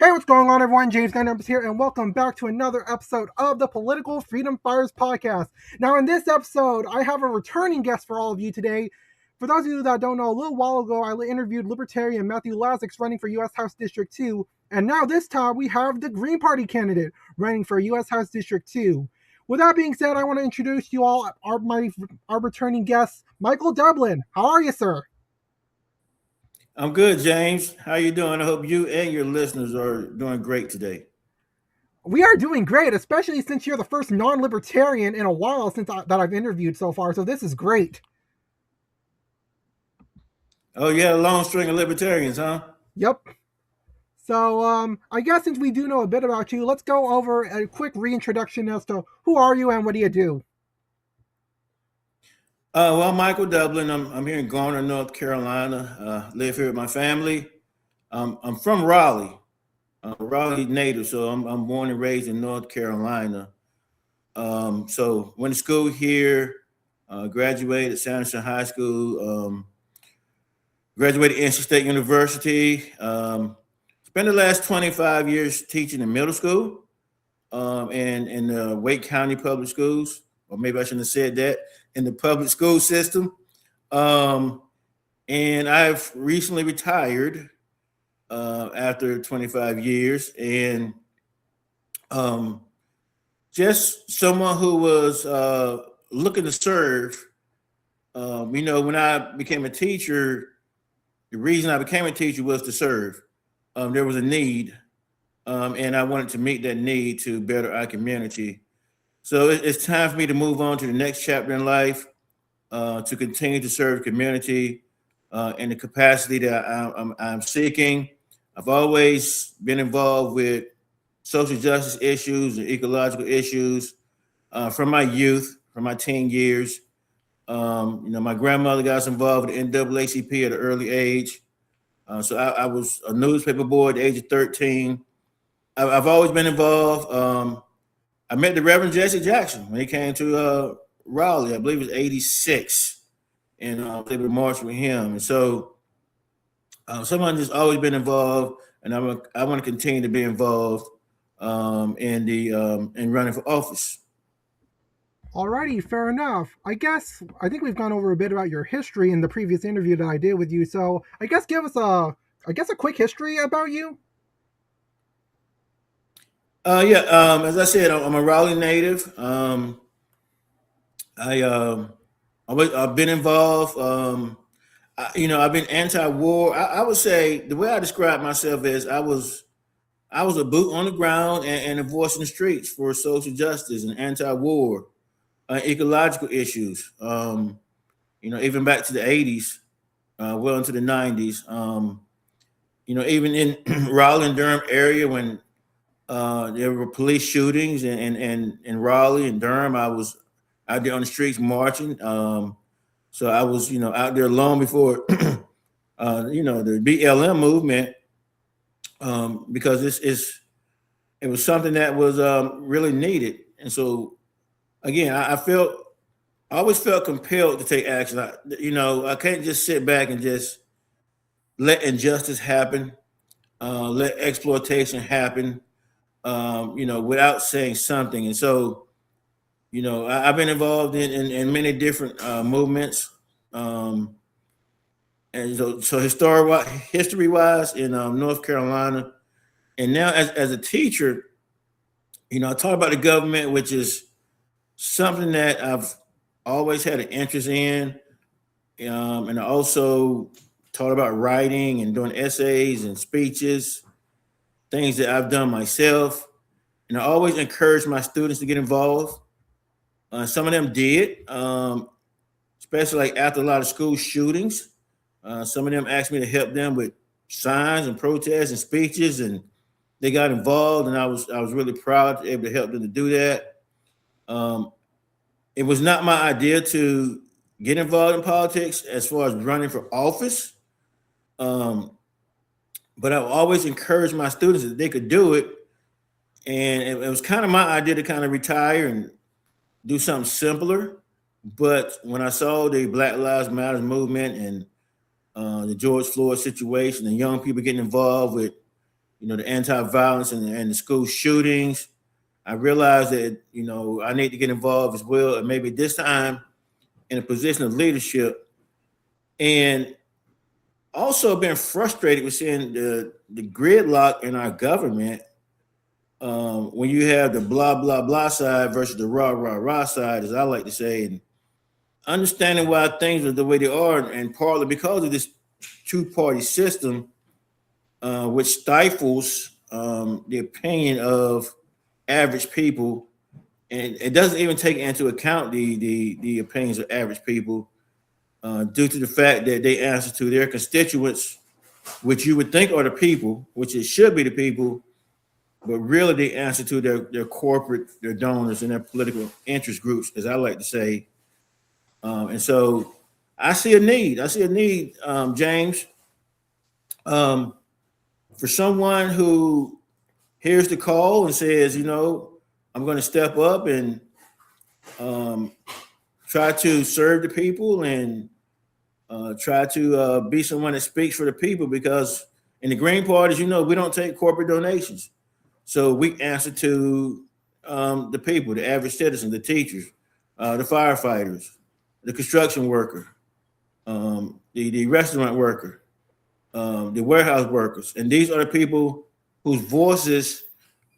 Hey, what's going on, everyone? James Gunn here, and welcome back to another episode of the Political Freedom Fighters podcast. Now, in this episode, I have a returning guest for all of you today. For those of you that don't know, a little while ago, I interviewed Libertarian Matthew Lazix running for U.S. House District 2, and now this time we have the Green Party candidate running for U.S. House District 2. With that being said, I want to introduce you all our returning guest, Michael Dublin. How are you, sir? I'm good, James. How you doing? I hope you and your listeners are doing great today. We are doing great, especially since you're the first non-libertarian in a while that I've interviewed so far. So this is great. Oh, you had a long string of libertarians, huh? Yep. So I guess since we do know a bit about you, let's go over a quick reintroduction as to who are you and what do you do. Well, Michael Dublin. I'm here in Garner, North Carolina. Live here with my family. I'm from Raleigh, Raleigh native, so I'm born and raised in North Carolina. So went to school here, graduated at Sanderson High School, graduated NC State University. Spent the last 25 years teaching in middle school and in the Wake County Public Schools, or maybe I shouldn't have said that, in the public school system. And I've recently retired after 25 years. And just someone who was looking to serve. When I became a teacher, the reason I became a teacher was to serve. There was a need, and I wanted to meet that need to better our community. So it's time for me to move on to the next chapter in life, to continue to serve the community in the capacity that I'm seeking. I've always been involved with social justice issues and ecological issues from my youth, from my teen years. My grandmother got us involved with the NAACP at an early age. So I was a newspaper boy at the age of 13. I've always been involved. I met the Reverend Jesse Jackson when he came to Raleigh. I believe it was 86. And I was able to march with him. And so someone just always been involved, and I want to continue to be involved in running for office. Alrighty, fair enough. I think we've gone over a bit about your history in the previous interview that I did with you. So I guess give us a quick history about you. As I said, I'm a Raleigh native. I've been involved. I've been anti-war. I would say the way I describe myself is I was a boot on the ground and a voice in the streets for social justice and anti-war, ecological issues. Even back to the 80s, well into the 90s. Even in Raleigh and Durham area when there were police shootings and in Raleigh and Durham, I was out there on the streets marching. So I was, out there long before, the BLM movement, because it was something that was really needed. And so, again, I always felt compelled to take action. I can't just sit back and just let injustice happen, let exploitation happen, without saying something. And so, I've been involved in many different movements. And so history-wise in North Carolina, and now as a teacher, I talk about the government, which is something that I've always had an interest in. And I also taught about writing and doing essays and speeches, things that I've done myself. And I always encourage my students to get involved. Some of them did, especially like after a lot of school shootings. Some of them asked me to help them with signs and protests and speeches, and they got involved. And I was really proud to be able to help them to do that. It was not my idea to get involved in politics as far as running for office, but I always encouraged my students that they could do it. And it was kind of my idea to kind of retire and do something simpler. But when I saw the Black Lives Matter movement and the George Floyd situation and young people getting involved with the anti-violence and the school shootings. I realized that, I need to get involved as well, and maybe this time in a position of leadership. And also been frustrated with seeing the gridlock in our government, when you have the blah, blah, blah side versus the rah, rah, rah side, as I like to say, and understanding why things are the way they are, and partly because of this two-party system, which stifles the opinion of average people, and it doesn't even take into account the opinions of average people, due to the fact that they answer to their constituents, which you would think are the people, which it should be the people, but really they answer to their corporate, their donors, and their political interest groups, as I like to say. And so I see a need. James, for someone who hears the call and says, I'm going to step up and try to serve the people and try to be someone that speaks for the people, because in the Green Party, as you know, we don't take corporate donations. So we answer to the people, the average citizen, the teachers, the firefighters, the construction worker, the restaurant worker, the warehouse workers. And these are the people whose voices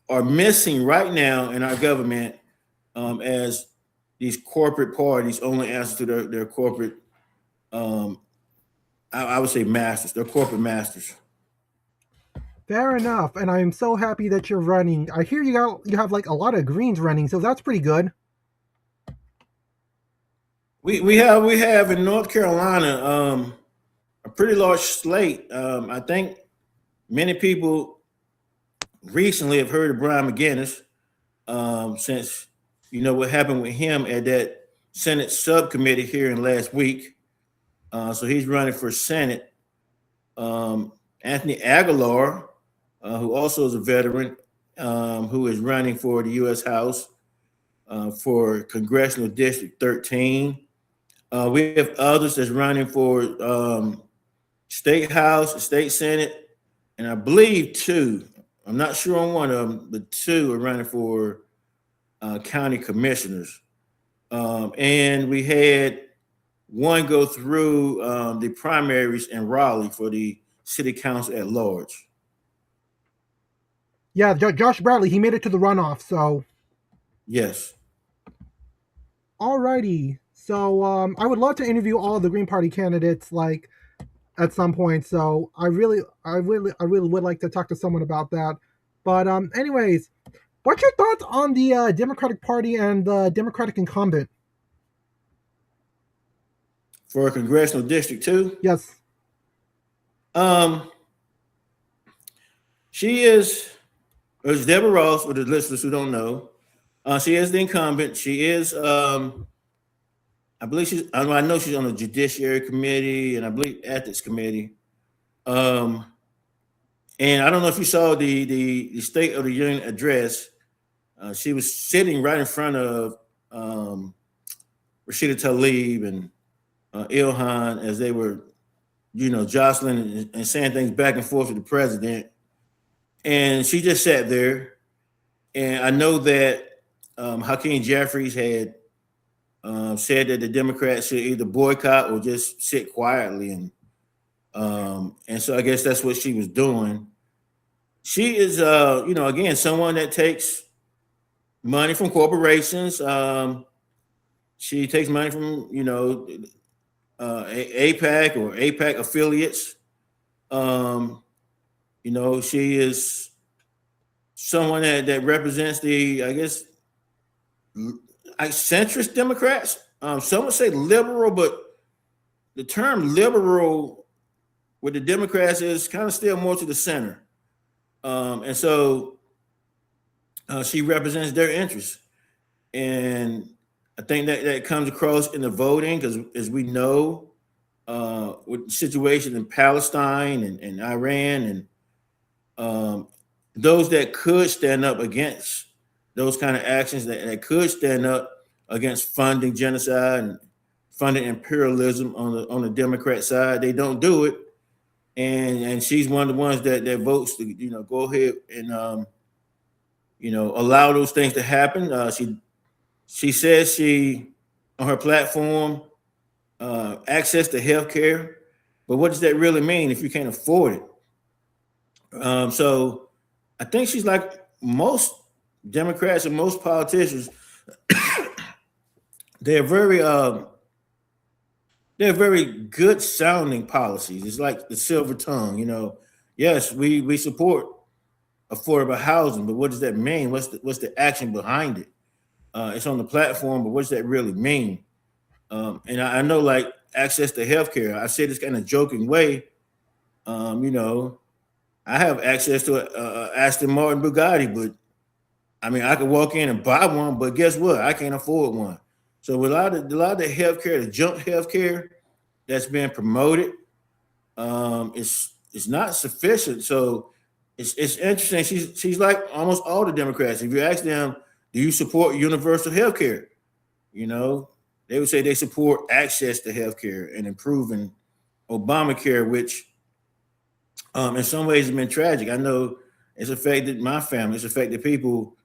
are missing right now in our government, as these corporate parties only answer to their corporate, I would say masters, their corporate masters. Fair enough, and I'm so happy that you're running. I hear you have like a lot of Greens running, so that's pretty good. We have in North Carolina a pretty large slate. I think many people recently have heard of Brian McGinnis, since what happened with him at that Senate subcommittee here in last week. So he's running for Senate. Anthony Aguilar, who also is a veteran, who is running for the U.S. House for Congressional District 13. We have others that's running for State House, State Senate, and I believe two. I'm not sure on one of them, but two are running for county commissioners. And we had one go through the primaries in Raleigh for the city council at large. Yeah, Josh Bradley, he made it to the runoff, so. Yes. Alrighty. So I would love to interview all of the Green Party candidates, like, at some point. So I really would like to talk to someone about that. But anyways, what's your thoughts on the Democratic Party and the Democratic incumbent? For a congressional district too? Yes. She is, there's Deborah Ross, for the listeners who don't know. She is the incumbent. She is, I believe I know she's on the Judiciary Committee and I believe Ethics Committee. And I don't know if you saw the State of the Union address. She was sitting right in front of Rashida Tlaib and Ilhan as they were, jostling and saying things back and forth with the president. And she just sat there. And I know that Hakeem Jeffries had said that the Democrats should either boycott or just sit quietly. And so I guess that's what she was doing. She is, again, someone that takes money from corporations. She takes money from, APAC or APAC affiliates. She is someone that represents the, I guess, centrist Democrats. Some would say liberal, but the term liberal with the Democrats is kind of still more to the center. And so she represents their interests. And I think that comes across in the voting, because as we know, with the situation in Palestine and Iran, and those that could stand up against those kind of actions, that could stand up against funding genocide and funding imperialism on the Democrat side, they don't do it. and she's one of the ones that votes to go ahead and allow those things to happen. She says she on her platform access to health care, but what does that really mean if you can't afford it? So I think she's like most Democrats and most politicians. They're very they're very good sounding policies. It's like the silver tongue. Yes, we support affordable housing, but what does that mean? What's the action behind it? It's on the platform, but what does that really mean? And I know, like, access to healthcare. I say this kind of joking way. I have access to a Aston Martin Bugatti, but I mean, I could walk in and buy one, but guess what? I can't afford one. So a lot of the healthcare, the junk healthcare that's being promoted, it's not sufficient. So it's interesting. She's like almost all the Democrats. If you ask them, do you support universal healthcare? They would say they support access to healthcare and improving Obamacare, which in some ways has been tragic. I know it's affected my family. It's affected people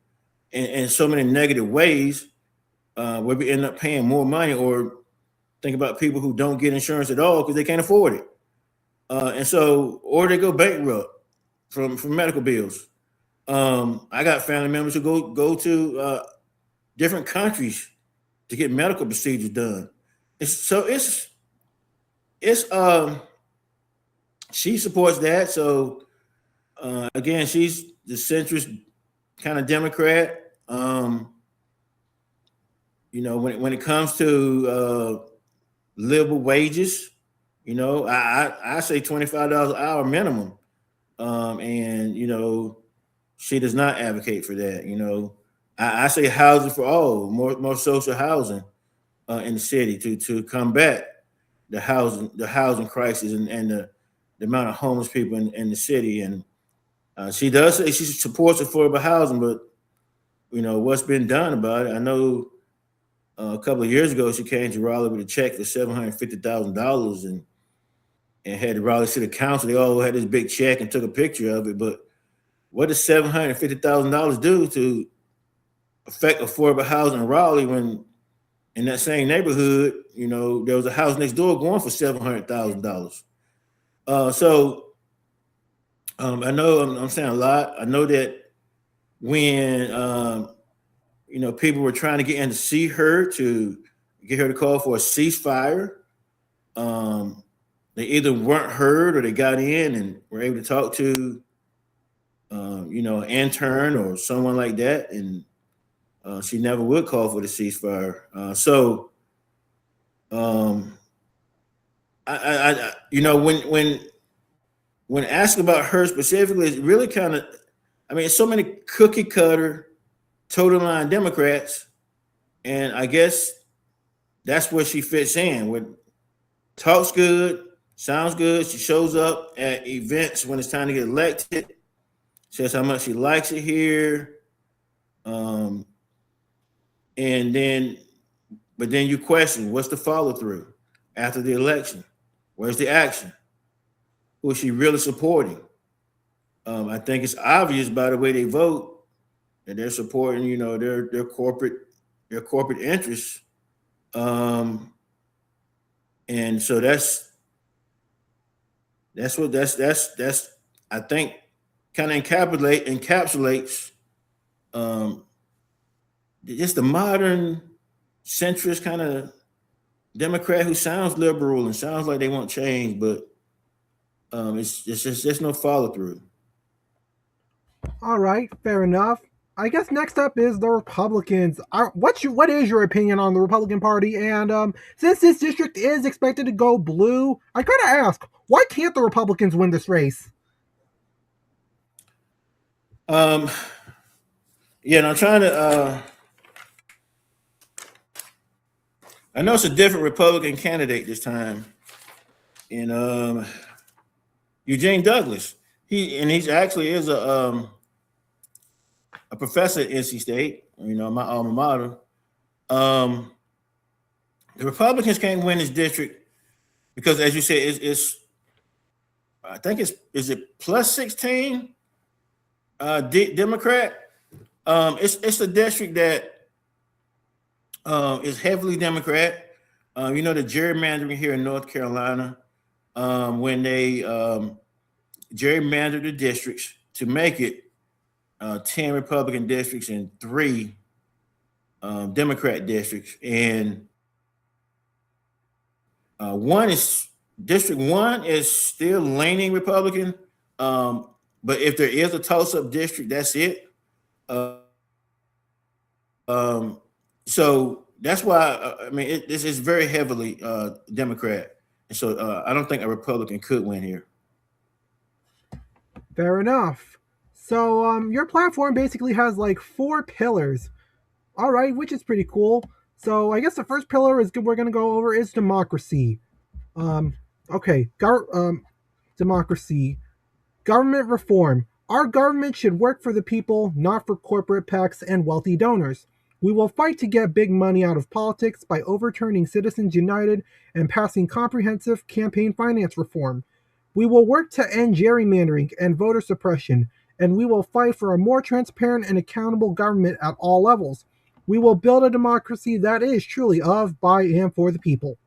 in so many negative ways, where we end up paying more money, or think about people who don't get insurance at all because they can't afford it. Or they go bankrupt from medical bills. I got family members who go to different countries to get medical procedures done. She supports that. So again, she's the centrist kind of Democrat. When it comes to livable wages, I say $25 an hour minimum. And she does not advocate for that. I say housing for all, more social housing in the city to combat the housing crisis and the amount of homeless people in the city. And she does say she supports affordable housing, but what's been done about it? I know a couple of years ago she came to Raleigh with a check for $750,000 and had the Raleigh City Council. They all had this big check and took a picture of it. But what does $750,000 do to affect affordable housing in Raleigh when in that same neighborhood, there was a house next door going for $700,000? I know I'm saying a lot. I know that when people were trying to get in to see her to get her to call for a ceasefire, they either weren't heard or they got in and were able to talk to an intern or someone like that, and she never would call for the ceasefire. When asked about her specifically, it's really kind of, it's so many cookie cutter, total line Democrats, and I guess that's where she fits in. With talks good, sounds good. She shows up at events when it's time to get elected. Says how much she likes it here, and then you question what's the follow through after the election. Where's the action? Who is she really supporting? I think it's obvious by the way they vote that they're supporting, their corporate interests. And so that's what I think kind of encapsulates just the modern centrist kind of Democrat who sounds liberal and sounds like they want change, but it's just no follow through. All right, fair enough. I guess next up is the Republicans. What is your opinion on the Republican Party? And since this district is expected to go blue, I gotta ask, why can't the Republicans win this race? And I'm trying to. I know it's a different Republican candidate this time, and Eugene Douglas. He's actually is a professor at NC State. My alma mater. The Republicans can't win this district because, as you said, it's I think is it plus 16 Democrat. It's a district that is heavily Democrat. You know, the gerrymandering here in North Carolina, when they gerrymandered the districts to make it 10 Republican districts and 3 Democrat districts. And one is District 1 is still leaning Republican. But if there is a toss-up district, that's it. So that's why I mean this is very heavily Democrat, and so I don't think a Republican could win here. Fair enough. So your platform basically has like 4 pillars. All right, which is pretty cool. So I guess the first pillar is we're going to go over is democracy. Okay, democracy. Government reform. Our government should work for the people, not for corporate PACs and wealthy donors. We will fight to get big money out of politics by overturning Citizens United and passing comprehensive campaign finance reform. We will work to end gerrymandering and voter suppression, and we will fight for a more transparent and accountable government at all levels. We will build a democracy that is truly of, by, and for the people.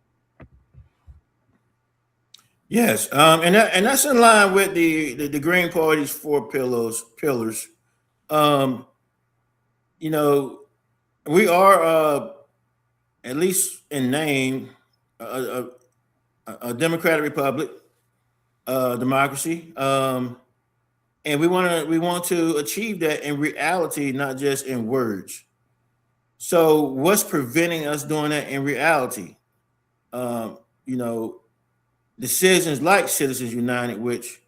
Yes, and that's in line with the Green Party's 4 pillars. Um, you know, we are at least in name a democratic republic, democracy, and we want to achieve that in reality, not just in words. So, what's preventing us doing that in reality? You know, decisions like Citizens United, which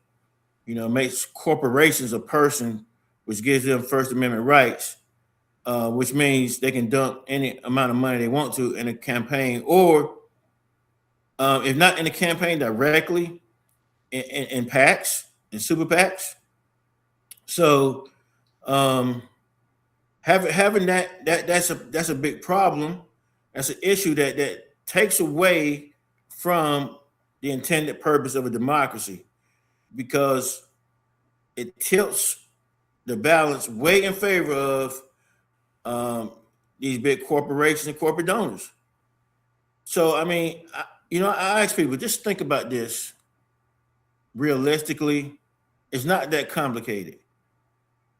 makes corporations a person, which gives them First Amendment rights, which means they can dump any amount of money they want to in a campaign, or if not in the campaign directly, in PACs and super PACs. So having that's a big problem. That's an issue that takes away from the intended purpose of a democracy, because it tilts the balance way in favor of these big corporations and corporate donors. So, I mean, I ask people, just think about this realistically. It's not that complicated.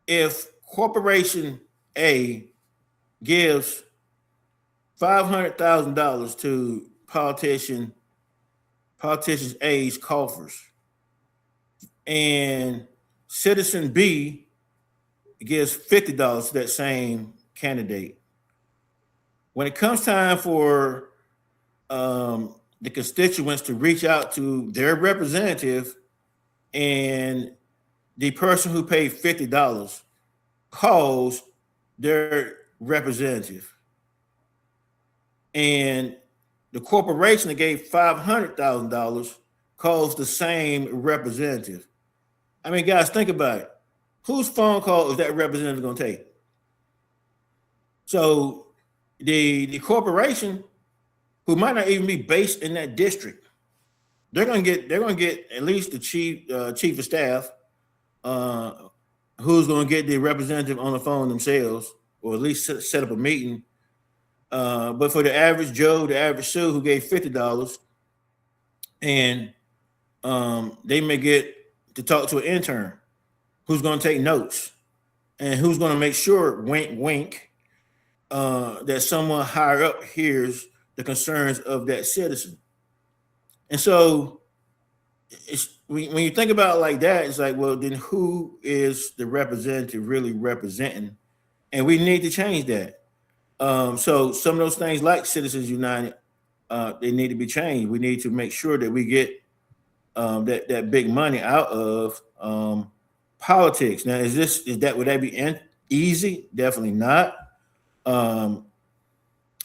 If Corporation A gives $500,000 to politicians A's coffers, and Citizen B gives $50 to that same candidate, when it comes time for the constituents to reach out to their representative, and the person who paid $50 calls their representative, and the corporation that gave $500,000 calls the same representative. I mean, guys, think about it. Whose phone call is that representative going to take? So the corporation, who might not even be based in that district, they're going to get at least the chief of staff, who's going to get the representative on the phone themselves, or at least set up a meeting. But for the average Joe, the average Sue who gave $50, and they may get to talk to an intern who's going to take notes, and who's going to make sure, wink, wink, that someone higher up hears the concerns of that citizen. And so when you think about it like that, it's like, well, then who is the representative really representing? And we need to change that. So some of those things like Citizens United, they need to be changed. We need to make sure that we get that big money out of politics. Now, would that be easy? Definitely not.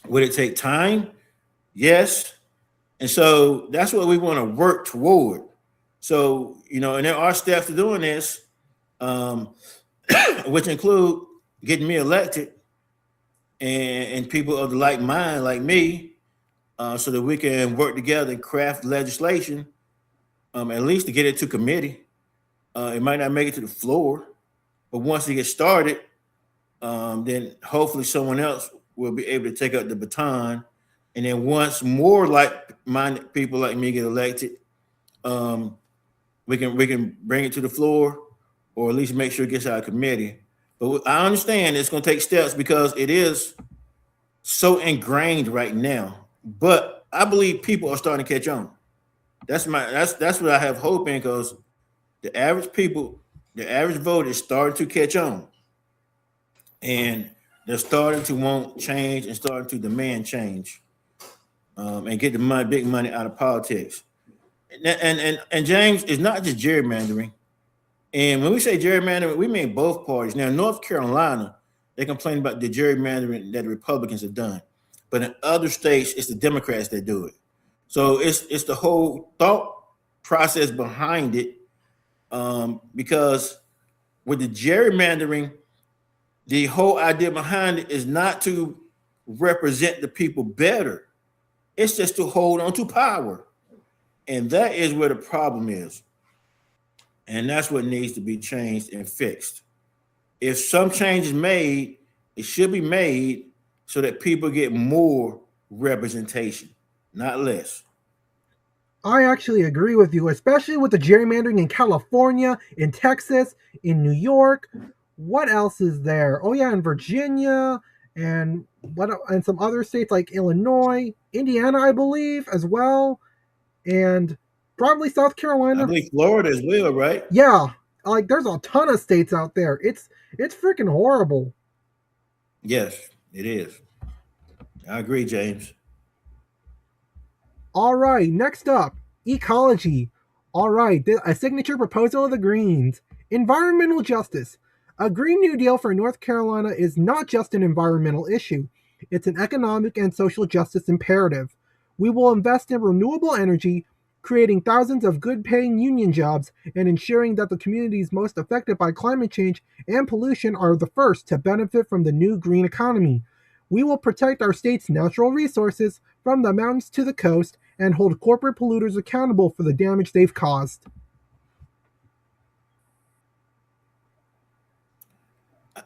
Would it take time? Yes. And so that's what we want to work toward. So, and there are steps to doing this, which include getting me elected, and people of the like mind, like me, so that we can work together and craft legislation at least to get it to committee. It might not make it to the floor, but once it gets started, then hopefully someone else will be able to take up the baton. And then once more like-minded people like me get elected, um, we can bring it to the floor, or at least make sure it gets out of committee. But I understand it's going to take steps because it is so ingrained right now. But I believe people are starting to catch on. That's what I have hope in, because the average people, the average voter is starting to catch on, and they're starting to want change and starting to demand change, and get the money, big money out of politics. And James, it's not just gerrymandering. And when we say gerrymandering, we mean both parties. Now, in North Carolina, they complain about the gerrymandering that the Republicans have done, but in other states, it's the Democrats that do it. So it's the whole thought process behind it, because with the gerrymandering, the whole idea behind it is not to represent the people better. It's just to hold on to power. And that is where the problem is. And that's what needs to be changed and fixed. If some change is made, it should be made so that people get more representation, not less. I actually agree with you, especially with the gerrymandering in California, in Texas, in New York. What else is there? Oh yeah, in Virginia and some other states like Illinois, Indiana, I believe, as well, and probably South Carolina. I believe Florida as well, right? Yeah, like there's a ton of states out there. It's freaking horrible. Yes, it is. I agree, James. All right, next up, ecology. All right, a signature proposal of the Greens. Environmental justice. A Green New Deal for North Carolina is not just an environmental issue, it's an economic and social justice imperative. We will invest in renewable energy, creating thousands of good paying union jobs, and ensuring that the communities most affected by climate change and pollution are the first to benefit from the new green economy. We will protect our state's natural resources from the mountains to the coast and hold corporate polluters accountable for the damage they've caused.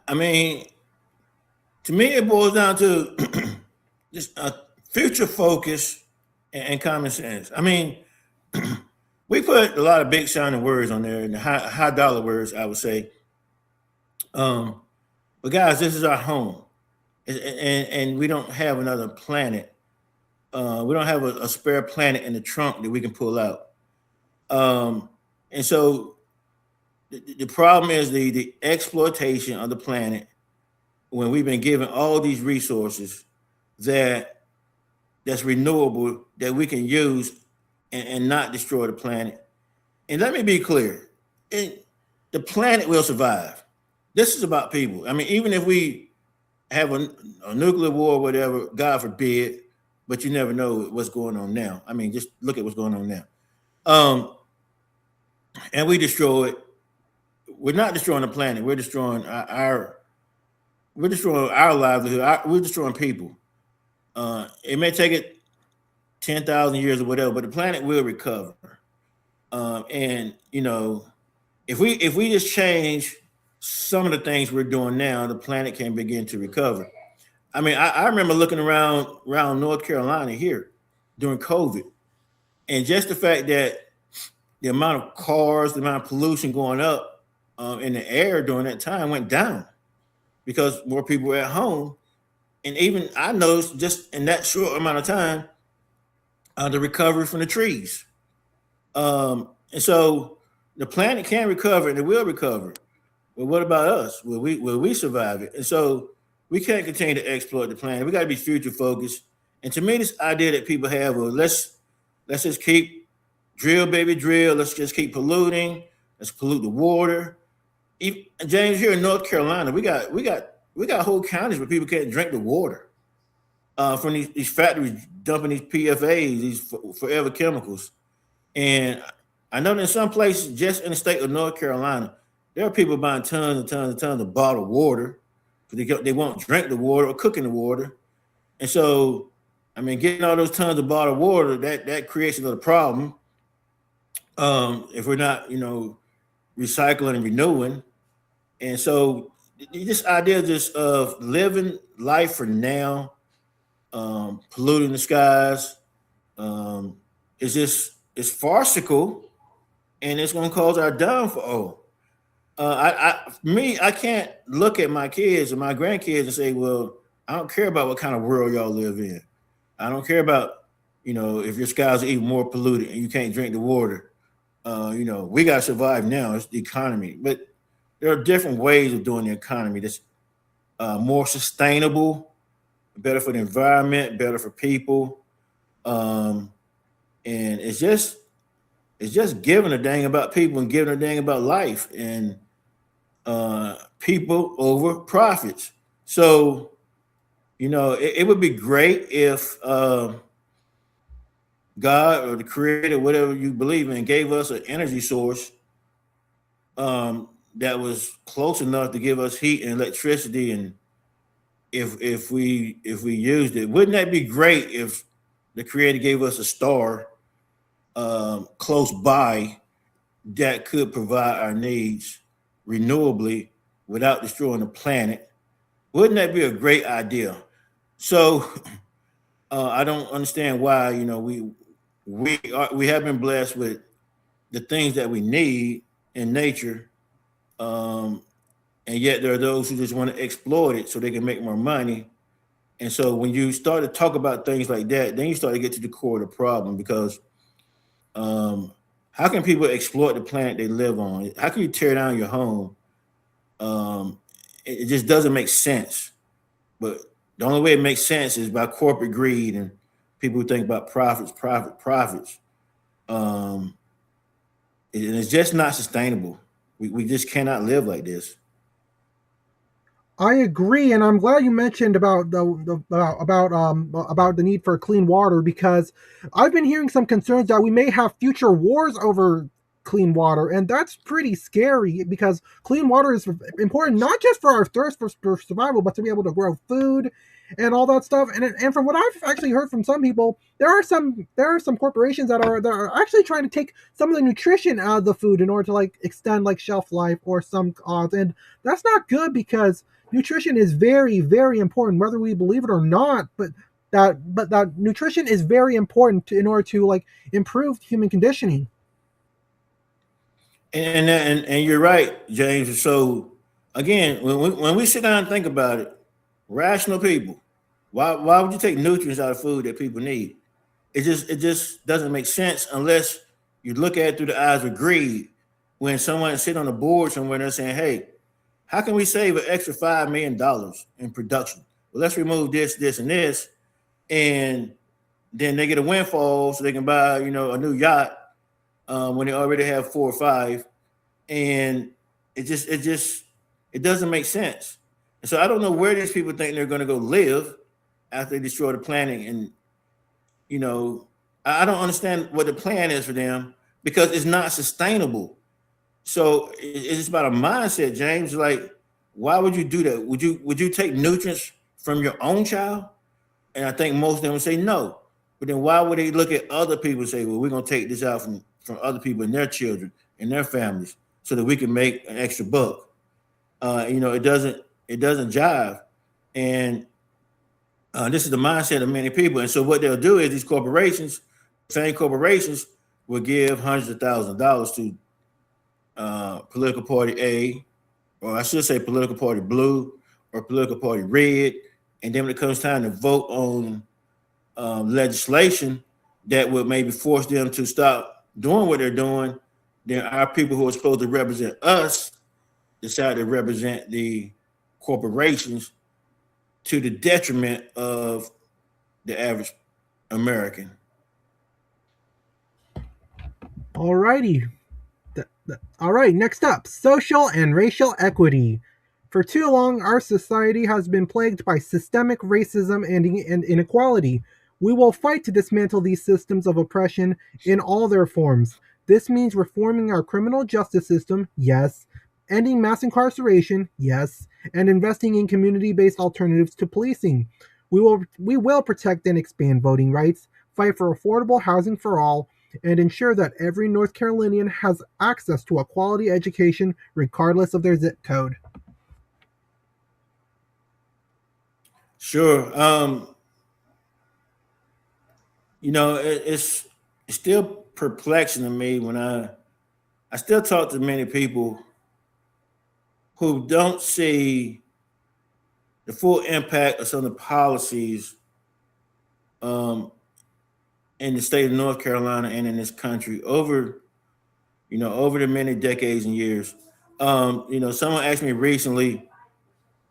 I mean, to me, it boils down to just a future focus and common sense. I mean, we put a lot of big sounding words on there and high dollar words, I would say. But guys, this is our home, and we don't have another planet. We don't have a spare planet in the trunk that we can pull out. And so the problem is the exploitation of the planet when we've been given all these resources that's renewable that we can use and not destroy the planet. And let me be clear, the planet will survive. This is about people. I mean, even if we have a nuclear war or whatever, God forbid, but you never know what's going on now. I mean, just look at what's going on now. And we destroy it. We're not destroying the planet. We're destroying our livelihood. We're destroying people. It may take it 10,000 years or whatever, but the planet will recover. And you know, if we just change some of the things we're doing now, the planet can begin to recover. I mean, I remember looking around North Carolina here during COVID, and just the fact that the amount of cars, the amount of pollution going up in the air during that time went down because more people were at home. And even I noticed just in that short amount of time, the recovery from the trees. And so the planet can recover and it will recover. But what about us? Will we survive it? And so we can't continue to exploit the planet. We got to be future focused. And to me, this idea that people have, well, let's just keep drill, baby, drill. Let's just keep polluting. Let's pollute the water. James, here in North Carolina, we got whole counties where people can't drink the water from these factories dumping these PFAs, these forever chemicals. And I know that in some places, just in the state of North Carolina, there are people buying tons and tons and tons of bottled water because they won't drink the water or cook in the water. And so, I mean, getting all those tons of bottled water, that creates another problem. if we're not, recycling and renewing. And so this idea just of living life for now, polluting the skies, um, is just it's farcical, and it's going to cause our downfall. I can't look at my kids and my grandkids and say, well, I don't care about what kind of world y'all live in. I don't care about, if your skies are even more polluted and you can't drink the water. We got to survive now. It's the economy. But there are different ways of doing the economy that's more sustainable, better for the environment, better for people. And it's just giving a dang about people and giving a dang about life and people over profits. So, it would be great if God or the creator, whatever you believe in, gave us an energy source that was close enough to give us heat and electricity. And if we used it, wouldn't that be great if the creator gave us a star close by that could provide our needs renewably without destroying the planet? Wouldn't that be a great idea? So I don't understand why we have been blessed with the things that we need in nature, and yet there are those who just want to exploit it so they can make more money. And so when you start to talk about things like that, then you start to get to the core of the problem because how can people exploit the planet they live on? How can you tear down your home? It just doesn't make sense. But the only way it makes sense is by corporate greed and people who think about profits. Um, and it's just not sustainable. We just cannot live like this. I agree, and I'm glad you mentioned about about the need for clean water because I've been hearing some concerns that we may have future wars over clean water, and that's pretty scary because clean water is important not just for our thirst for survival, but to be able to grow food and all that stuff. And from what I've actually heard from some people, there are some corporations that are actually trying to take some of the nutrition out of the food in order to like extend like shelf life or some odds, and that's not good because nutrition is very, very important, whether we believe it or not. But that nutrition is very important in order to like improve human conditioning. And you're right, James. So again, when we sit down and think about it, rational people, why would you take nutrients out of food that people need? It just doesn't make sense unless you look at it through the eyes of greed. When someone sit on a board somewhere and they're saying, "Hey, how can we save an extra $5 million in production? Well, let's remove this, and this, and then they get a windfall so they can buy, a new yacht when they already have four or five, and it doesn't make sense. And so I don't know where these people think they're going to go live after they destroy the planet, and you know, I don't understand what the plan is for them because it's not sustainable. So it's about a mindset, James. Like, why would you do that? Would you take nutrients from your own child? And I think most of them would say no. But then why would they look at other people and say, well, we're gonna take this out from other people and their children and their families so that we can make an extra buck? It doesn't jive. And this is the mindset of many people. And so what they'll do is these corporations, same corporations, will give hundreds of thousands of dollars to political party A, or I should say political party blue or political party red. And then when it comes time to vote on legislation that would maybe force them to stop doing what they're doing, then our people who are supposed to represent us decide to represent the corporations to the detriment of the average American. Alrighty. All right, next up, social and racial equity. For too long, our society has been plagued by systemic racism and inequality. We will fight to dismantle these systems of oppression in all their forms. This means reforming our criminal justice system, yes, ending mass incarceration, yes, and investing in community-based alternatives to policing. We will protect and expand voting rights, fight for affordable housing for all, and ensure that every North Carolinian has access to a quality education regardless of their zip code. Sure. It's still perplexing to me when I still talk to many people who don't see the full impact of some of the policies um, in the state of North Carolina and in this country over the many decades and years. Someone asked me recently,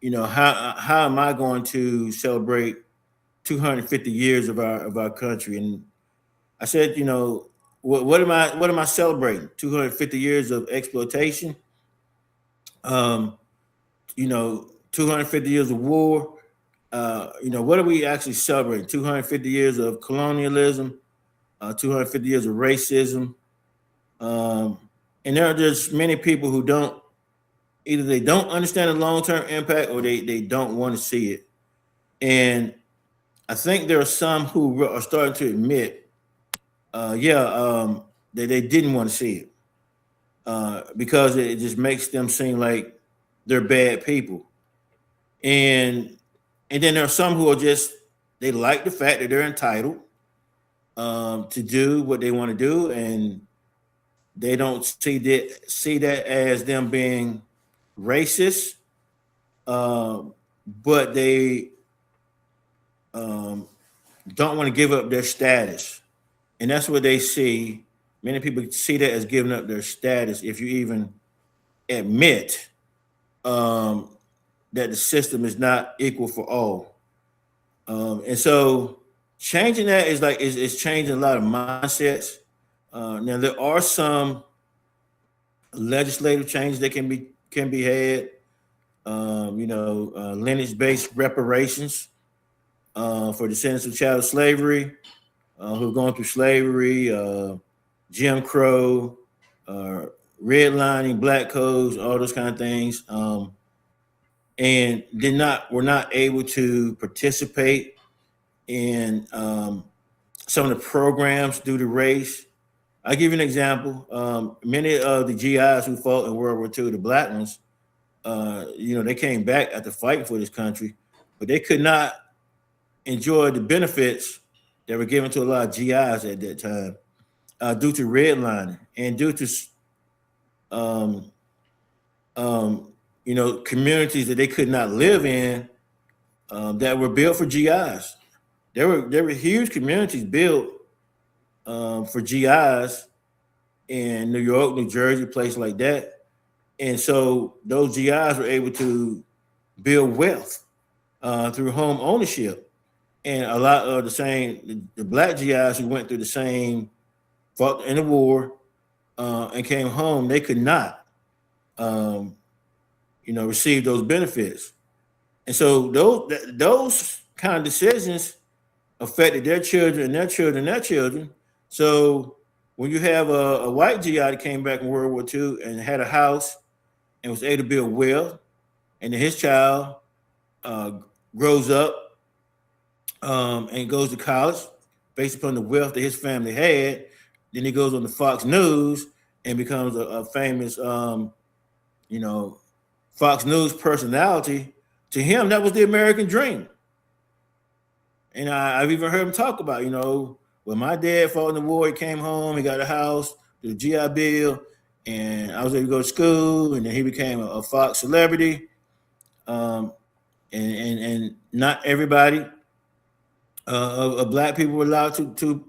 how am I going to celebrate 250 years of our country? And I said, what am I celebrating? 250 years of exploitation, um, 250 years of war. What are we actually celebrating? 250 years of colonialism, 250 years of racism. Um, and there are just many people who either they don't understand the long-term impact or they don't want to see it. And I think there are some who are starting to admit, that they didn't want to see it because it just makes them seem like they're bad people. And then there are some who are just they like the fact that they're entitled to do what they want to do, and they don't see that as them being racist, but they um, don't want to give up their status, and that's what they see. Many people see that as giving up their status if you even admit um, that the system is not equal for all. And so changing that is changing a lot of mindsets. Now there are some legislative changes that can be had. Lineage-based reparations for descendants of child slavery who've gone through slavery, Jim Crow, redlining, black codes, all those kind of things, and were not able to participate in some of the programs due to race. I'll give you an example. Many of the GIs who fought in World War II, the black ones, they came back after fighting for this country, but they could not enjoy the benefits that were given to a lot of GIs at that time due to redlining and due to communities that they could not live in that were built for GIs. There were huge communities built for GIs in New York, New Jersey, places like that. And so those GIs were able to build wealth through home ownership. And a lot of the black GIs who went through the same, fought in the war and came home, they could not, receive those benefits. And so those kind of decisions affected their children and their children and their children. So when you have a white GI that came back in World War II and had a house and was able to build wealth, and then his child grows up and goes to college based upon the wealth that his family had, then he goes on the Fox News and becomes a famous, Fox News personality. To him, that was the American dream. And I've even heard him talk about, when my dad fought in the war, he came home, he got a house, the GI Bill, and I was able to go to school, and then he became a Fox celebrity. And not everybody of black people were allowed to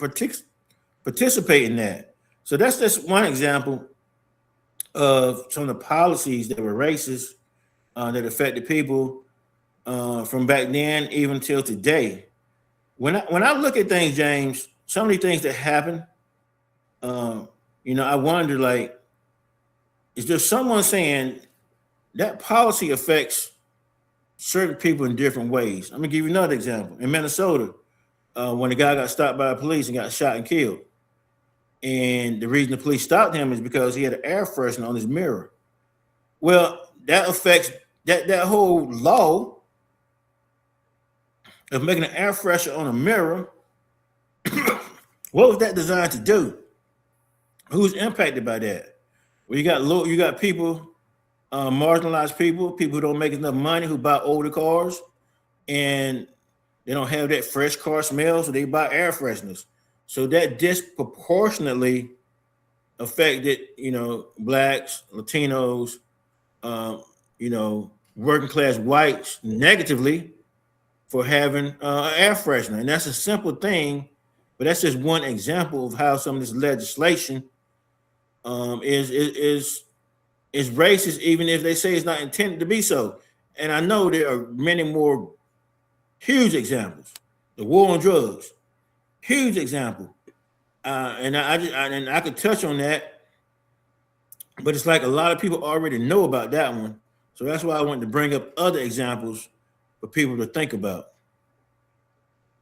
participate in that. So that's just one example of some of the policies that were racist that affected people from back then even till today. When I look at things, James, some of the things that happen, I wonder, like, is there someone saying that policy affects certain people in different ways? I'm gonna give you another example. In Minnesota, when the guy got stopped by the police and got shot and killed, and the reason the police stopped him is because he had an air freshener on his mirror. Well, that affects that whole law of making an air freshener on a mirror. What was that designed to do? Who's impacted by that? Well, you got people, marginalized people, people who don't make enough money, who buy older cars, and they don't have that fresh car smell, so they buy air fresheners. So that disproportionately affected, blacks, Latinos, working class whites negatively for having an air freshener. And that's a simple thing, but that's just one example of how some of this legislation is racist, even if they say it's not intended to be so. And I know there are many more huge examples. The war on drugs, huge example. And I could touch on that, but it's like a lot of people already know about that one. So that's why I wanted to bring up other examples for people to think about.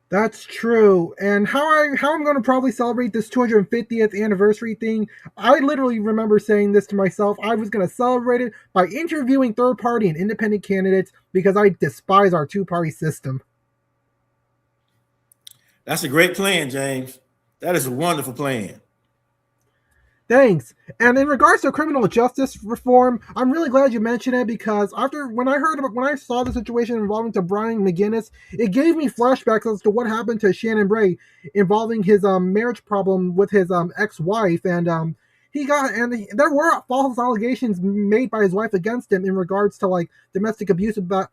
That's true. And how I'm going to probably celebrate this 250th anniversary thing, I literally remember saying this to myself. I was going to celebrate it by interviewing third party and independent candidates because I despise our two-party system. That's a great plan, James. That is a wonderful plan. Thanks. And in regards to criminal justice reform, I'm really glad you mentioned it because when I saw the situation involving to Brian McGinnis, it gave me flashbacks as to what happened to Shannon Bray involving his marriage problem with his ex-wife, and there were false allegations made by his wife against him in regards to like domestic abuse about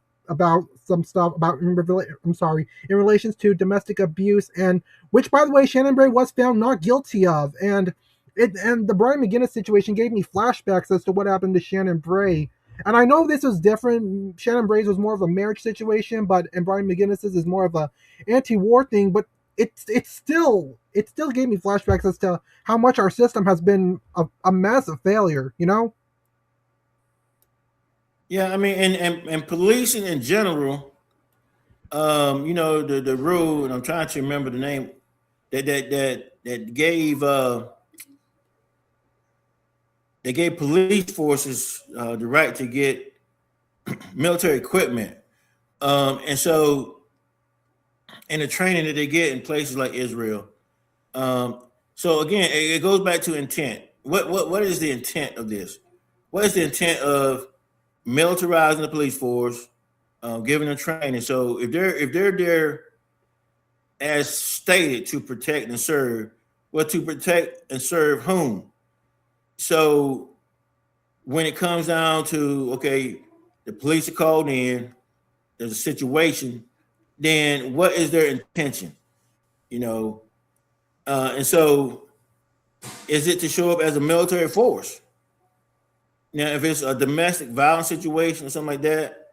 some stuff about in relations to domestic abuse, and which, by the way, Shannon Bray was found not guilty of. And the Brian McGinnis situation gave me flashbacks as to what happened to Shannon Bray. And I know this was different. Shannon Bray's was more of a marriage situation, and Brian McGinnis's is more of a anti-war thing. But it still gave me flashbacks as to how much our system has been a massive failure. Yeah, I mean, and policing in general, the rule, and I'm trying to remember the name that gave they gave police forces the right to get military equipment, and so and the training that they get in places like Israel. So again, it goes back to intent. What is the intent of this? What is the intent of militarizing the police force, giving them training? So if they're there as stated to protect and serve, well, to protect and serve whom? So when it comes down to, okay, the police are called in, there's a situation, then what is their intention? And so is it to show up as a military force? Now, if it's a domestic violence situation or something like that,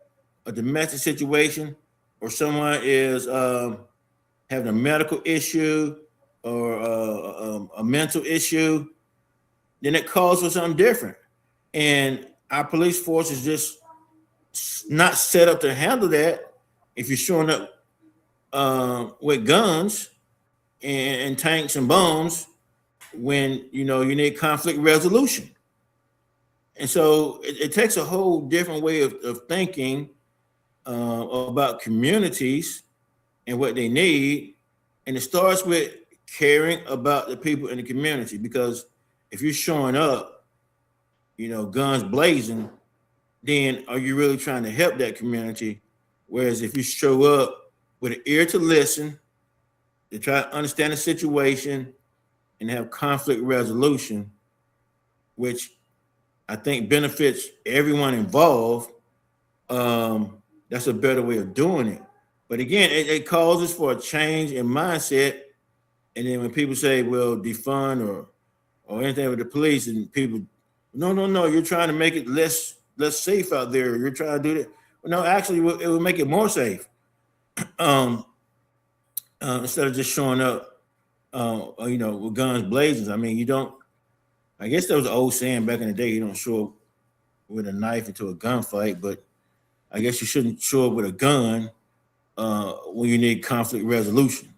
a domestic situation, or someone is having a medical issue or a mental issue, then it calls for something different. And our police force is just not set up to handle that. If you're showing up with guns and tanks and bombs, when you need conflict resolution. And so it takes a whole different way of thinking about communities and what they need. And it starts with caring about the people in the community, because if you're showing up, guns blazing, then are you really trying to help that community? Whereas if you show up with an ear to listen, to try to understand the situation and have conflict resolution, which I think benefits everyone involved, that's a better way of doing it. But again, it causes for a change in mindset. And then when people say, well, defund or anything with the police, and people, no, you're trying to make it less safe out there. You're trying to do that. Well, no, actually, it will make it more safe. Instead of just showing up, with guns blazing. I mean, you don't. I guess there was an old saying back in the day: you don't show up with a knife into a gunfight, but I guess you shouldn't show up with a gun when you need conflict resolution.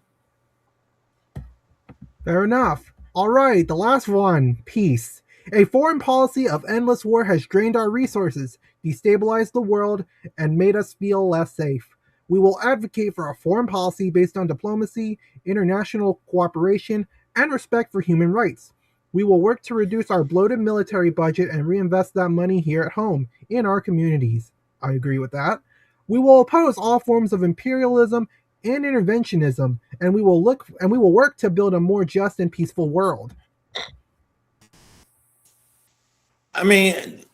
Fair enough. All right, the last one, peace. A foreign policy of endless war has drained our resources, destabilized the world, and made us feel less safe. We will advocate for a foreign policy based on diplomacy, international cooperation, and respect for human rights. We will work to reduce our bloated military budget and reinvest that money here at home, in our communities. I agree with that. We will oppose all forms of imperialism and interventionism, and we will work to build a more just and peaceful world. I mean,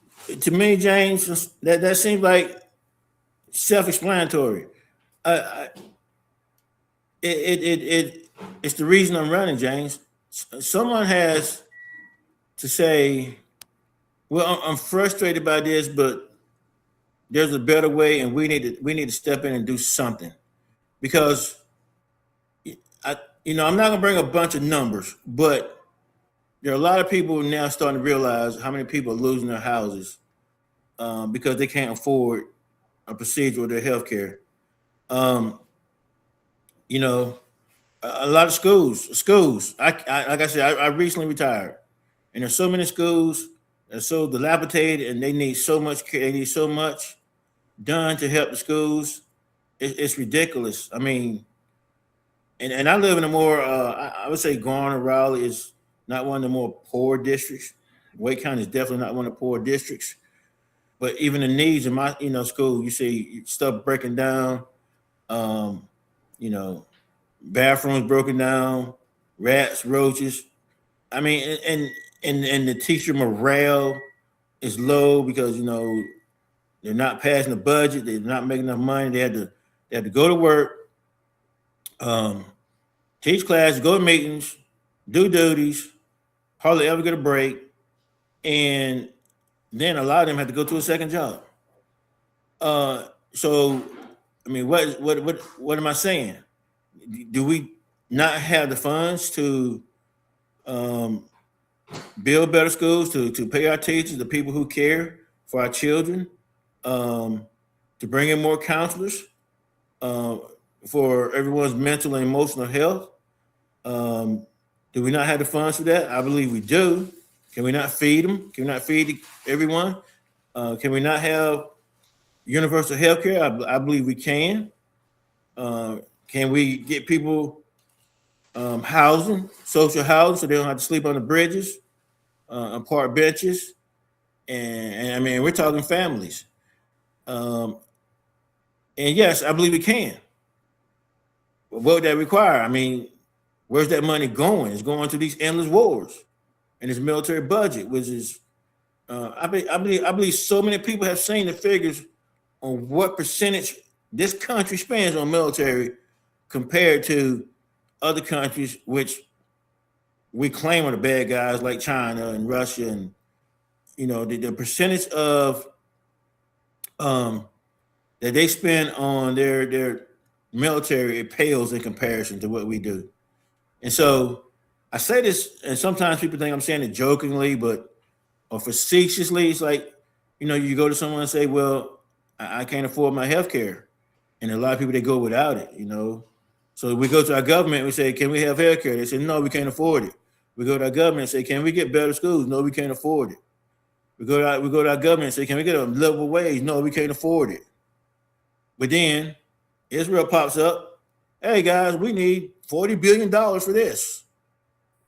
to me, James, that seems like self-explanatory. I, it's the reason I'm running, James. Someone has to say, well, I'm frustrated by this, but there's a better way, and we need to step in and do something. Because I'm not gonna bring a bunch of numbers, but there are a lot of people now starting to realize how many people are losing their houses because they can't afford a procedure or their health care. Um, you know, a lot of schools. Like I said, I recently retired, and there's so many schools that are so dilapidated, and they need so much care. They need so much done to help the schools. It's ridiculous. I mean, and I live in a more I would say Garner Raleigh is not one of the more poor districts. Wake County is definitely not one of the poor districts. But even the needs in my school, you see stuff breaking down. Um, you know, bathrooms broken down, rats, roaches. I mean, and the teacher morale is low because they're not passing the budget, they're not making enough money. They had to go to work, um, teach class, go to meetings, do duties, hardly ever get a break, and then a lot of them have to go to a second job. So, I mean, what am I saying? Do we not have the funds to um, build better schools, to pay our teachers, the people who care for our children, um, to bring in more counselors uh, for everyone's mental and emotional health? Um, do we not have the funds for that? I believe we do. Can we not feed them? Can we not feed everyone? Can we not have universal health care? I believe we can. Uh, can we get people housing, social housing, so they don't have to sleep on the bridges, on park benches? And I mean, we're talking families. Um, and yes, I believe we can. But what would that require? I mean, where's that money going? It's going to these endless wars and this military budget, which is, I believe so many people have seen the figures on what percentage this country spends on military compared to other countries, which we claim are the bad guys, like China and Russia, and the percentage of um, that they spend on their military, it pales in comparison to what we do. And so I say this, and sometimes people think I'm saying it jokingly, but or facetiously. It's like, you go to someone and say, "Well, I can't afford my health care," and a lot of people they go without it. So we go to our government. We say, "Can we have health care?" They say, "No, we can't afford it." We go to our government and say, "Can we get better schools?" No, we can't afford it. We go to our government and say, "Can we get a livable wage?" No, we can't afford it. But then Israel pops up. Hey guys, we need $40 billion for this,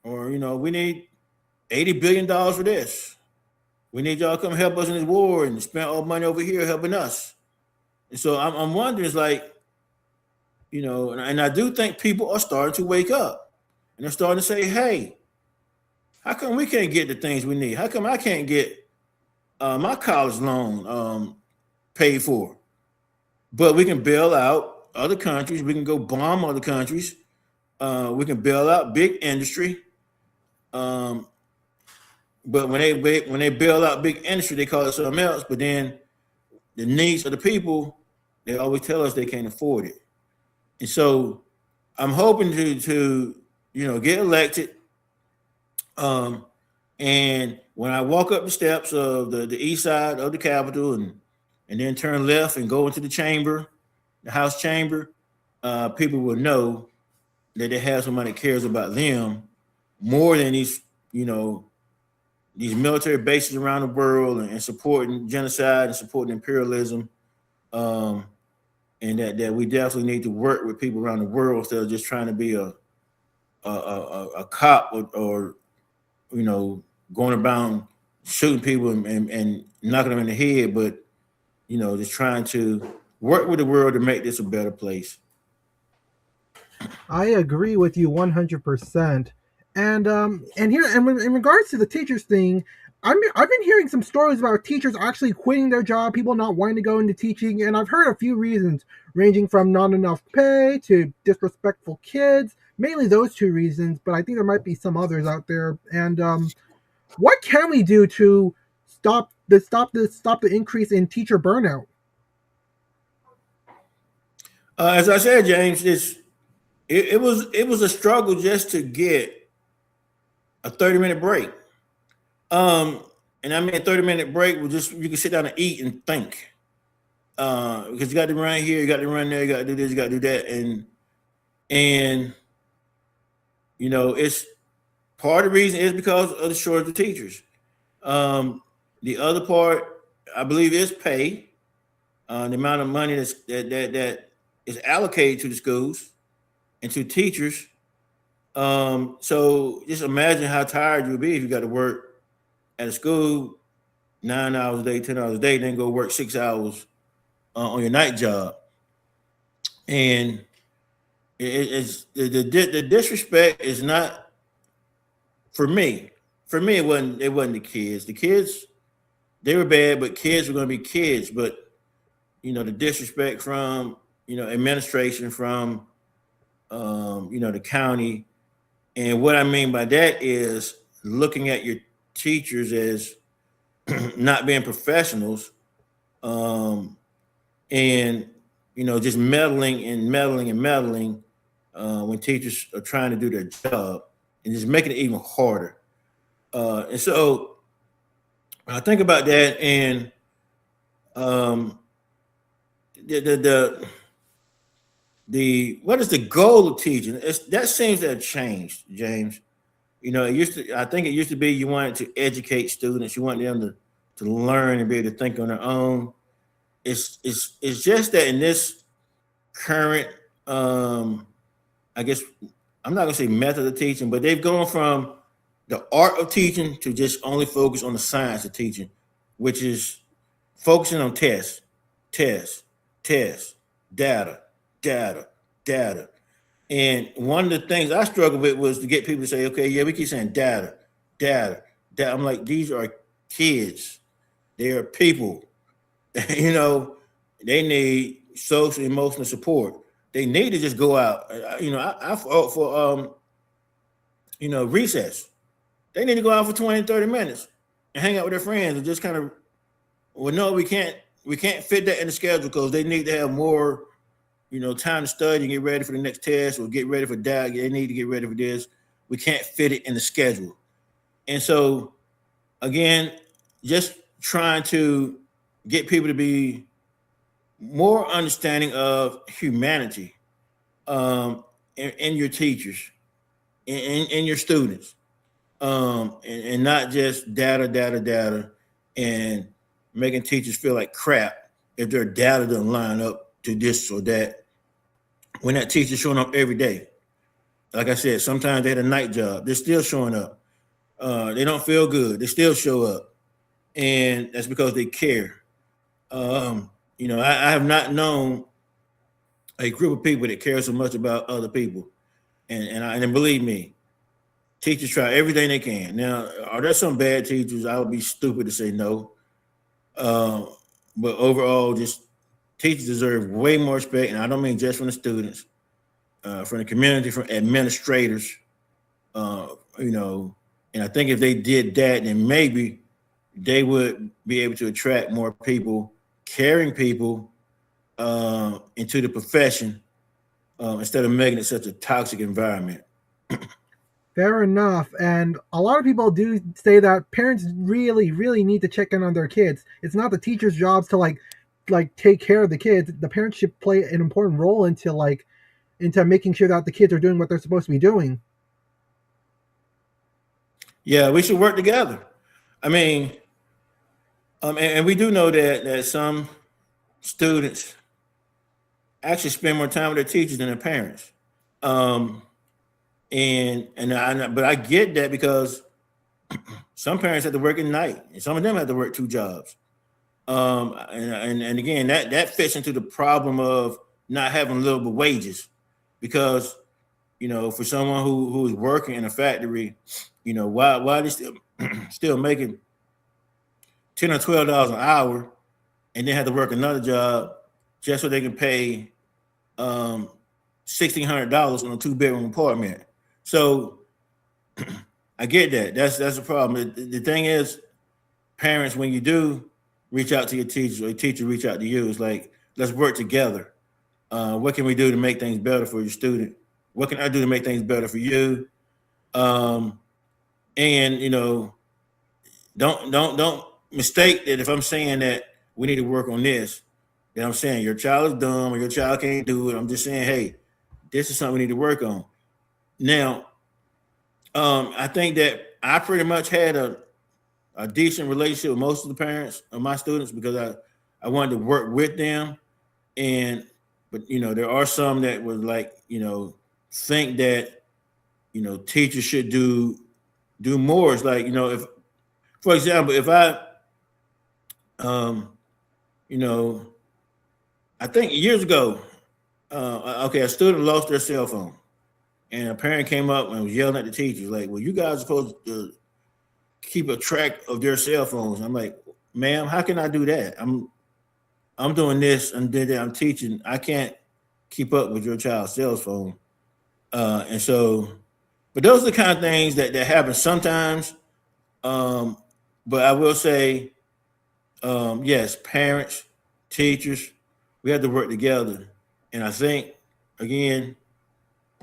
or we need $80 billion for this. We need y'all to come help us in this war and spend all money over here helping us. And so I'm wondering, it's like, and I do think people are starting to wake up and they're starting to say, hey, how come we can't get the things we need? How come I can't get my college loan paid for? But we can bail out other countries. We can go bomb other countries. We can bail out big industry. Um, but when they bail out big industry, they call it something else. But then the needs of the people, they always tell us they can't afford it. And so I'm hoping to get elected. Um, and when I walk up the steps of the east side of the Capitol and then turn left and go into the chamber, the House chamber, people will know that they have somebody that cares about them more than these military bases around the world and supporting genocide and supporting imperialism. Um, and that we definitely need to work with people around the world instead of just trying to be a cop or you know, going around shooting people and knocking them in the head, but just trying to work with the world to make this a better place. I agree with you 100%. And here and in regards to the teachers thing, I've been hearing some stories about teachers actually quitting their job, people not wanting to go into teaching, and I've heard a few reasons, ranging from not enough pay to disrespectful kids. Mainly those two reasons, but I think there might be some others out there. And what can we do to stop the increase in teacher burnout? As I said, James, it was a struggle just to get a 30-minute break. Um, and I mean, a 30-minute break was just you can sit down and eat and think. Because you got to run here, you got to run there, you got to do this, you got to do that, and it's part of the reason is because of the shortage of teachers. The other part, I believe, is pay. The amount of money that is allocated to the schools and to teachers. So just imagine how tired you would be if you got to work at a school 9 hours a day, 10 hours a day, then go work 6 hours on your night job. And it's the disrespect is not for me. For me, it wasn't the kids. The kids, they were bad, but kids were going to be kids. But the disrespect from administration, from the county, and what I mean by that is looking at your teachers as not being professionals, and just meddling and meddling and meddling when teachers are trying to do their job, and just making it even harder. And so I think about that, and um, the what is the goal of teaching? That seems to have changed, James. I think it used to be you wanted to educate students, you want them to learn and be able to think on their own. It's just that in this current, I guess I'm not gonna say method of teaching, but they've gone from the art of teaching to just only focus on the science of teaching, which is focusing on tests, tests, tests, data, data, data. And one of the things I struggled with was to get people to say, okay, yeah, we keep saying data, data, data. I'm like, these are kids. They are people. They need social, emotional support. They need to just go out. I fought for, recess. They need to go out for 20, 30 minutes and hang out with their friends and just kind of, well, no, we can't fit that in the schedule because they need to have more time to study and get ready for the next test or get ready for that. They need to get ready for this. We can't fit it in the schedule. And so, again, just trying to get people to be more understanding of humanity in your teachers, in your students, and not just data, data, data, and making teachers feel like crap if their data doesn't line up to this or that. When that teacher's showing up every day, like I said, sometimes they had a night job. They're still showing up. They don't feel good. They still show up. And that's because they care. I have not known a group of people that care so much about other people. And believe me, teachers try everything they can. Now, are there some bad teachers? I would be stupid to say no. But overall, just teachers deserve way more respect, and I don't mean just from the students, from the community, from administrators. And I think if they did that, then maybe they would be able to attract more people, caring people, into the profession, instead of making it such a toxic environment. Fair enough. And a lot of people do say that parents really, really need to check in on their kids. It's not the teacher's jobs to take care of the kids. The parents should play an important role into making sure that the kids are doing what they're supposed to be doing. Yeah, we should work together. I mean, and we do know that some students actually spend more time with their teachers than their parents. Um, but I get that because some parents have to work at night, and some of them have to work two jobs. And again, that fits into the problem of not having livable wages, because for someone who is working in a factory, why they still making $10 or $12 an hour, and then have to work another job just so they can pay $1,600 on a 2-bedroom apartment. So I get that. That's a problem. The thing is, parents, when you do reach out to your teachers, or your teacher reach out to you, it's like, let's work together. What can we do to make things better for your student? What can I do to make things better for you? And don't mistake that if I'm saying that we need to work on this, that I'm saying your child is dumb or your child can't do it. I'm just saying, hey, this is something we need to work on. Now, I think that I pretty much had a decent relationship with most of the parents of my students, because I wanted to work with them. But there are some that would think that teachers should do more. It's like, if, for example, if I I think years ago, a student lost their cell phone, and a parent came up and was yelling at the teachers like, well, you guys are supposed to keep a track of their cell phones. I'm like, ma'am, how can I do that? I'm doing this and then I'm teaching. I can't keep up with your child's cell phone. And so, but those are the kind of things that happen sometimes. But I will say, yes, parents, teachers, we have to work together. And I think, again,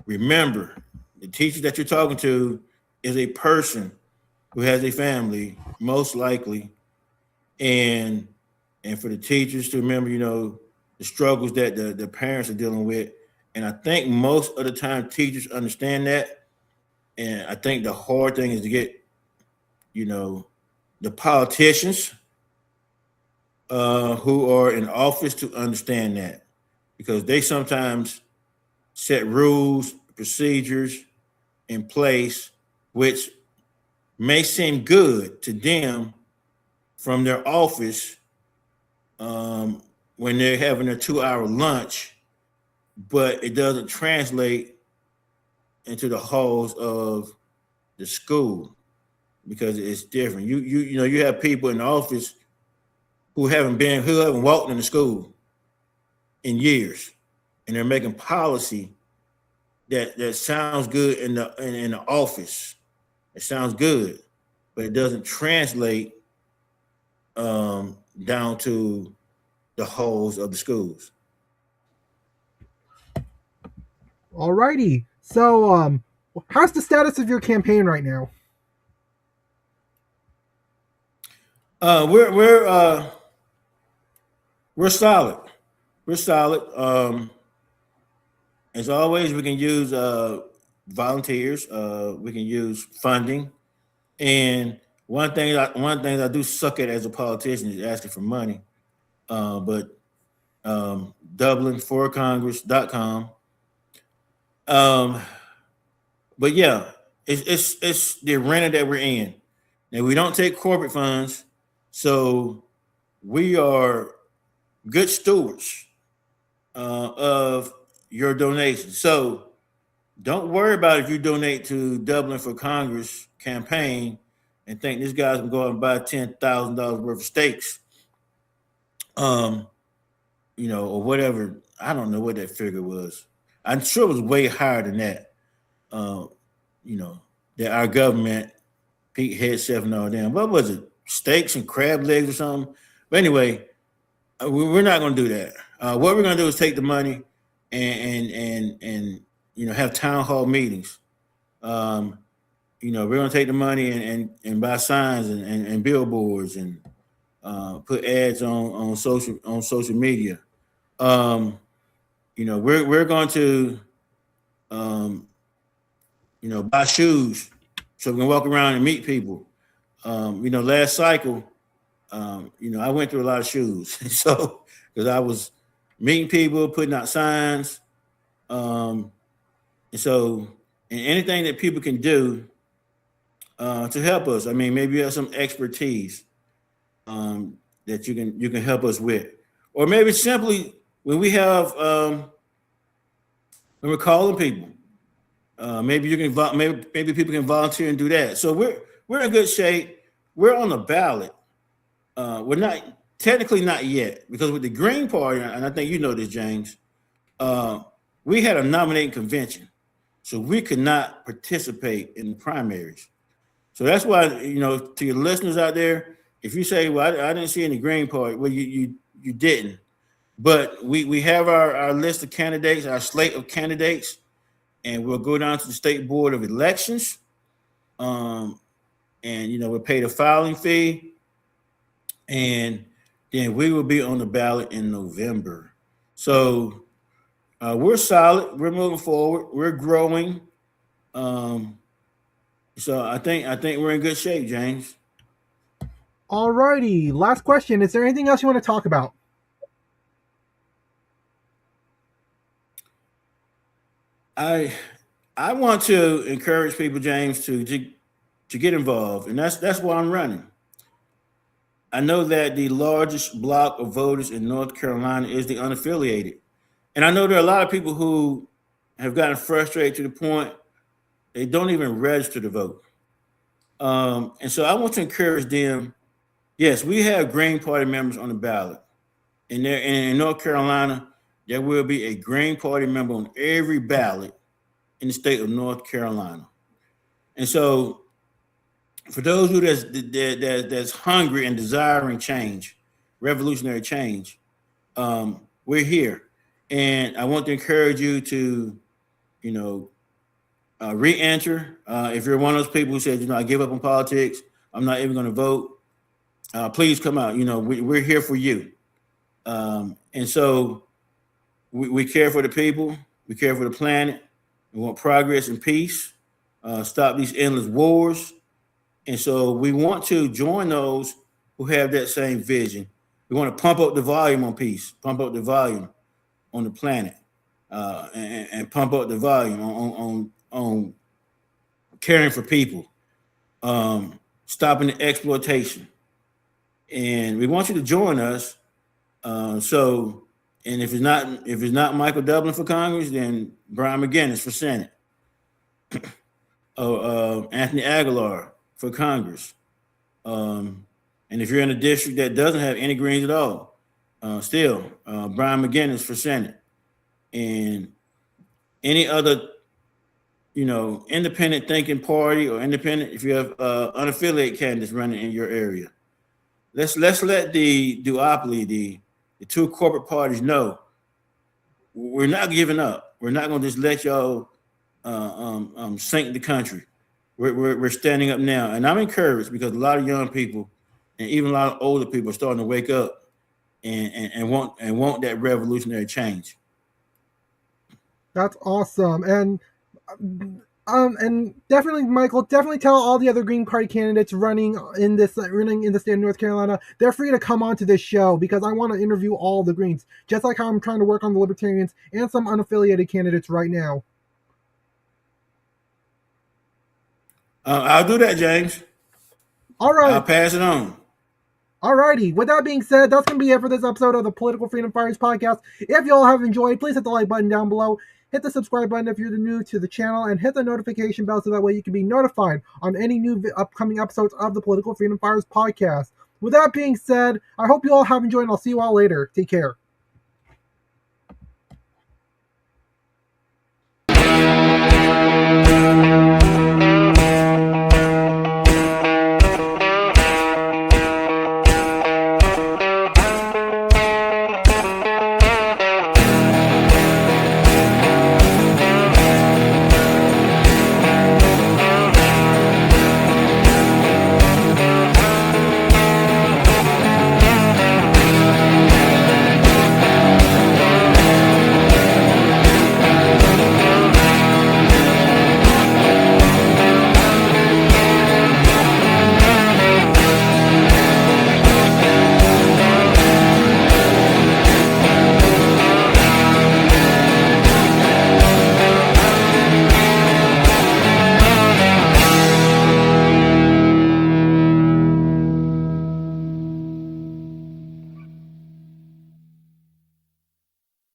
remember, the teacher that you're talking to is a person who has a family, most likely, and for the teachers to remember, the struggles that the parents are dealing with. And I think most of the time teachers understand that. And I think the hard thing is to get, the politicians who are in office to understand that, because they sometimes set rules, procedures in place, which may seem good to them from their office when they're having a 2-hour lunch, but it doesn't translate into the halls of the school, because it's different. You have people in the office who haven't walked into school in years, and they're making policy that sounds good in the office. It sounds good, but it doesn't translate down to the halls of the schools. Alrighty. So, how's the status of your campaign right now? We're solid. We're solid. As always, we can use volunteers. We can use funding. And one thing I do suck at as a politician is asking for money. But Dublin4Congress.com. But yeah, it's the arena that we're in. Now, we don't take corporate funds, so we are good stewards of your donations. So don't worry about if you donate to Dublin for Congress campaign and think this guy's gonna go out and buy $10,000 worth of steaks, or whatever. I don't know what that figure was. I'm sure it was way higher than that. That our government, Pete Hegseth and all them. What was it? Steaks and crab legs or something? But anyway, we're not going to do that. What we're going to do is take the money and have town hall meetings. We're going to take the money and buy signs and billboards and put ads on social media. We're going to buy shoes so we can walk around and meet people. Last cycle, I went through a lot of shoes. So, because I was meeting people, putting out signs. And anything that people can do to help us. I mean, maybe you have some expertise that you can help us with, or maybe simply when we have when we're calling people, maybe you can maybe people can volunteer and do that. So we're in good shape. We're on the ballot. We're not technically not yet because with the Green Party, and I think you know this, James. We had a nominating convention, so we could not participate in the primaries. So that's why, to your listeners out there, if you say, "Well, I didn't see any Green Party," well, you didn't. But we have our list of candidates, our slate of candidates, and we'll go down to the State Board of Elections, and we'll pay the filing fee, and then we will be on the ballot in November. So we're solid. We're moving forward. We're growing. So I think we're in good shape, James. Alrighty, last question. Is there anything else you want to talk about? I want to encourage people, James, to get involved, and that's why I'm running. I know that the largest block of voters in North Carolina is the unaffiliated, and I know there are a lot of people who have gotten frustrated to the point they don't even register to vote. And so I want to encourage them. Yes, we have Green Party members on the ballot. And there in North Carolina, there will be a Green Party member on every ballot in the state of North Carolina. And so for those who that's hungry and desiring change, revolutionary change, we're here. And I want to encourage you to, re-enter. If you're one of those people who said, I give up on politics, I'm not even going to vote, please come out. We're here for you. And so we care for the people. We care for the planet. We want progress and peace, stop these endless wars. And so we want to join those who have that same vision. We want to pump up the volume on peace, pump up the volume on the planet, and pump up the volume on caring for people, stopping the exploitation. And we want you to join us. And if it's not Michael Dublin for Congress, then Brian McGinnis for Senate, or Anthony Aguilar for Congress. And if you're in a district that doesn't have any Greens at all, still Brian McGinnis for Senate, and any other independent thinking party or independent, if you have unaffiliated candidates running in your area. Let's let the duopoly, the two corporate parties know we're not giving up. We're not going to just let y'all sink the country. We're standing up now, and I'm encouraged because a lot of young people and even a lot of older people are starting to wake up and want that revolutionary change. That's awesome, and definitely, Michael, definitely tell all the other Green Party candidates running in the state of North Carolina, they're free to come onto this show because I want to interview all the Greens, just like how I'm trying to work on the Libertarians and some unaffiliated candidates right now. I'll do that, James. All right. I'll pass it on. Alrighty, with that being said, that's going to be it for this episode of the Political Freedom Fighters podcast. If you all have enjoyed, please hit the like button down below. Hit the subscribe button if you're new to the channel, and hit the notification bell so that way you can be notified on any new upcoming episodes of the Political Freedom Fighters podcast. With that being said, I hope you all have enjoyed, and I'll see you all later. Take care.